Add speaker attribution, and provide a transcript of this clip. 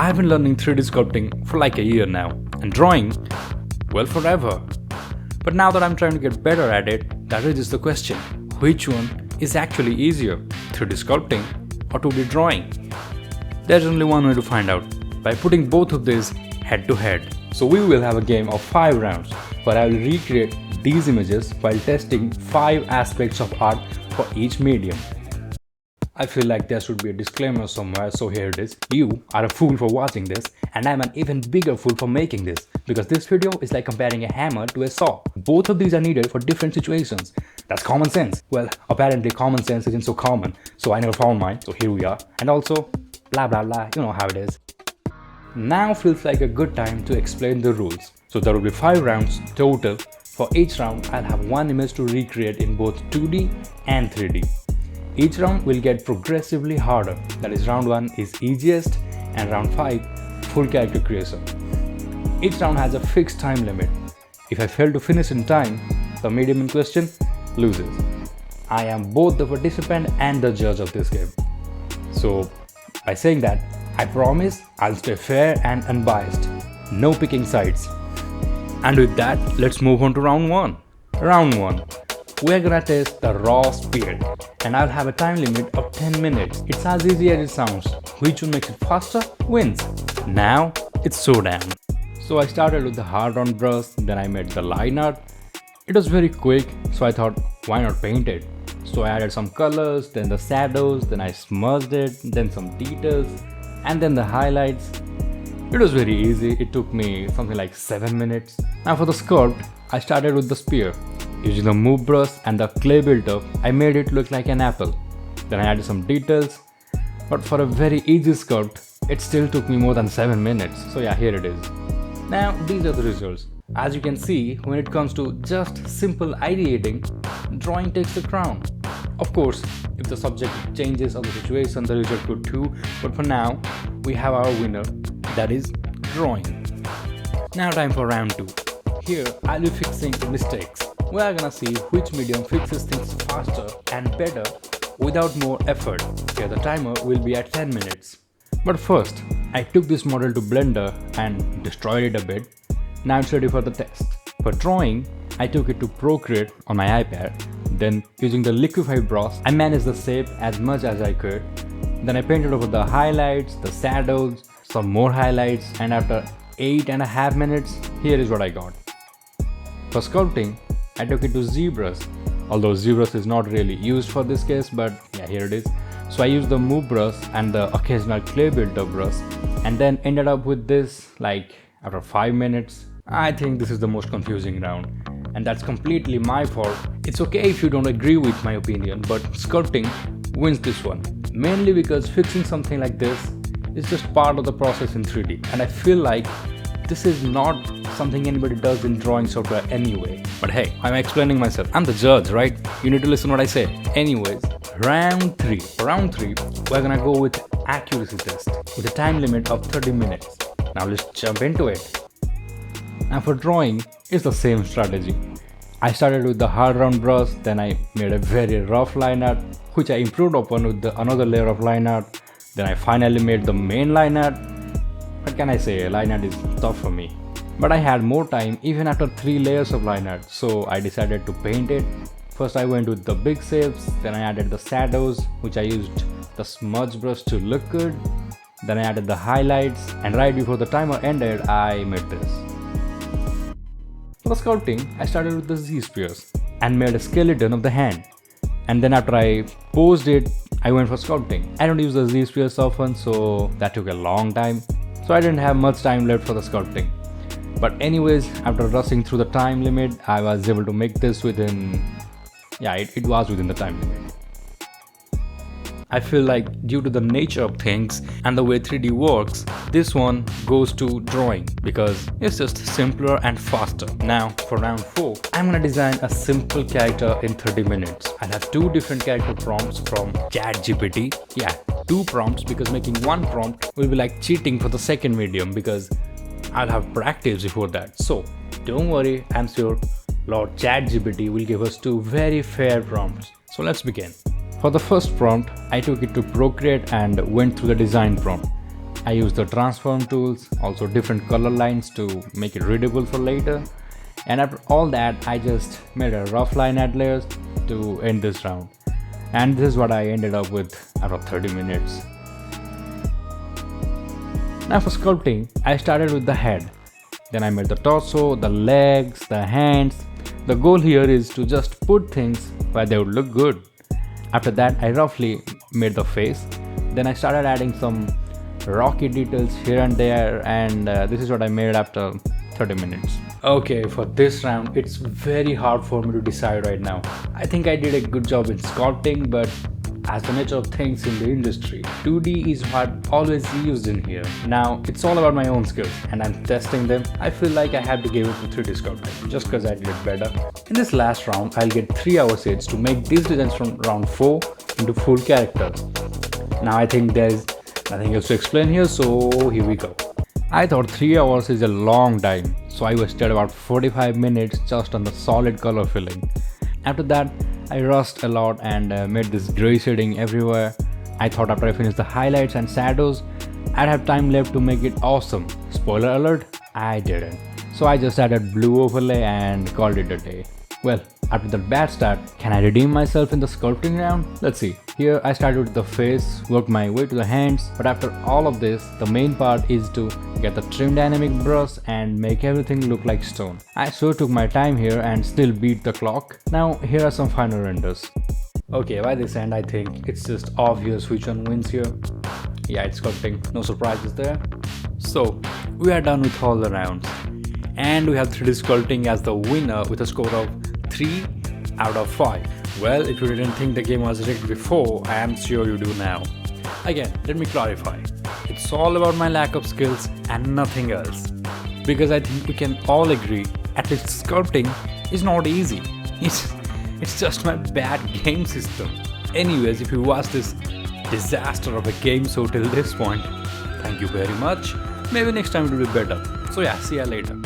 Speaker 1: I've been learning 3D sculpting for like a year now, and drawing, well, forever. But now that I'm trying to get better at it, that raises the question, which one is actually easier, 3D sculpting or 2D drawing? There's only one way to find out, by putting both of these head to head. So we will have a game of 5 rounds, where I will recreate these images while testing 5 aspects of art for each medium. I feel like there should be a disclaimer somewhere, so here it is. You are a fool for watching this, and I'm an even bigger fool for making this, because this video is like comparing a hammer to a saw. Both of these are needed for different situations. That's common sense. Well, apparently common sense isn't so common, so I never found mine, so here we are. And also, blah blah blah, you know how it is. Now feels like a good time to explain the rules. So there will be 5 rounds total. For each round, I'll have one image to recreate in both 2D and 3D. Each round will get progressively harder, that is round 1 is easiest and round 5 full character creation. Each round has a fixed time limit. If I fail to finish in time, the medium in question loses. I am both the participant and the judge of this game. So by saying that, I promise I'll stay fair and unbiased. No picking sides. And with that, let's move on to round 1. Round 1. We're gonna test the raw spear, and I'll have a time limit of 10 minutes. It's as easy as it sounds. Which one makes it faster wins. Now it's showdown. So I started with the hard round brush, then I made the line art. It was very quick, so I thought, why not paint it? So I added some colors, then the shadows, then I smudged it, then some details, and then the highlights. It was very easy. It took me something like 7 minutes. Now for the sculpt, I started with the spear. Using the move brush and the clay build-up, I made it look like an apple. Then I added some details, but for a very easy sculpt, it still took me more than 7 minutes. So yeah, here it is. Now these are the results. As you can see, when it comes to just simple ideating, drawing takes the crown. Of course, if the subject changes or the situation, the result could too, but for now, we have our winner, that is drawing. Now time for round 2. Here, I'll be fixing mistakes. We are gonna see which medium fixes things faster and better without more effort. Here the timer will be at 10 minutes. But first, I took this model to Blender and destroyed it a bit. Now it's ready for the test. For drawing, I took it to Procreate on my iPad. Then using the liquify brush, I managed the shape as much as I could. Then I painted over the highlights, the shadows, some more highlights, and after 8.5 minutes, here is what I got. For sculpting, I took it to ZBrush, although ZBrush is not really used for this case, but yeah, here it is. So I used the move brush and the occasional clay build-up brush, and then ended up with this like after 5 minutes. I think this is the most confusing round, and that's completely my fault. It's okay if you don't agree with my opinion, but sculpting wins this one, mainly because fixing something like this is just part of the process in 3D, and I feel like this is not something anybody does in drawing software anyway. But hey, I'm explaining myself. I'm the judge, right? You need to listen what I say. Anyways, round 3. For round 3, we're gonna go with accuracy test with a time limit of 30 minutes. Now let's jump into it. Now for drawing, it's the same strategy. I started with the hard round brush, then I made a very rough line art, which I improved upon with another layer of line art. Then I finally made the main line art. What can I say, line art is tough for me. But I had more time even after 3 layers of line art, so I decided to paint it. First I went with the big shapes, then I added the shadows, which I used the smudge brush to look good. Then I added the highlights, and right before the timer ended, I made this. For the sculpting, I started with the Z-spheres and made a skeleton of the hand. And then after I posed it, I went for sculpting. I don't use the Z-spheres often, so that took a long time. So I didn't have much time left for the sculpting. But anyways, after rushing through the time limit, I was able to make this within... yeah, it was within the time limit. I feel like due to the nature of things and the way 3D works, this one goes to drawing because it's just simpler and faster. Now for round 4, I'm gonna design a simple character in 30 minutes. I'll have 2 different character prompts from ChatGPT. Yeah, 2 prompts because making 1 prompt will be like cheating for the second medium because I'll have practice before that. So don't worry, I'm sure Lord ChatGPT will give us 2 very fair prompts. So let's begin. For the first prompt, I took it to Procreate and went through the design prompt. I used the transform tools, also different color lines to make it readable for later. And after all that, I just made a rough line add layers to end this round. And this is what I ended up with after 30 minutes. Now for sculpting, I started with the head. Then I made the torso, the legs, the hands. The goal here is to just put things where they would look good. After that, I roughly made the face. Then I started adding some rocky details here and there, and this is what I made after 30 minutes. Okay, for this round, it's very hard for me to decide right now. I think I did a good job in sculpting, but as the nature of things in the industry, 2D is what always used in here. Now, it's all about my own skills, and I'm testing them. I feel like I have to give it to 3D sculpting, just because I did it better. In this last round, I'll get 3 hour sets to make these designs from round 4 into full characters. Now I think there's nothing else to explain here, so here we go. I thought 3 hours is a long time, so I wasted about 45 minutes just on the solid color filling. After that, I rushed a lot and made this gray shading everywhere. I thought after I finished the highlights and shadows, I'd have time left to make it awesome. Spoiler alert, I didn't. So I just added blue overlay and called it a day. Well, after that bad start, can I redeem myself in the sculpting round? Let's see. Here I started with the face, worked my way to the hands, but after all of this, the main part is to get the trim dynamic brush and make everything look like stone. I sure took my time here and still beat the clock. Now here are some final renders. Okay, by this end I think it's just obvious which one wins here. Yeah, it's sculpting, no surprises there. So, we are done with all the rounds. And we have 3D sculpting as the winner with a score of 3 out of 5. Well, if you didn't think the game was rigged before, I am sure you do now. Again, let me clarify. It's all about my lack of skills and nothing else. Because I think we can all agree, at least sculpting is not easy. It's just my bad game system. Anyways, if you watched this disaster of a game show till this point, thank you very much. Maybe next time it will be better. So yeah, see ya later.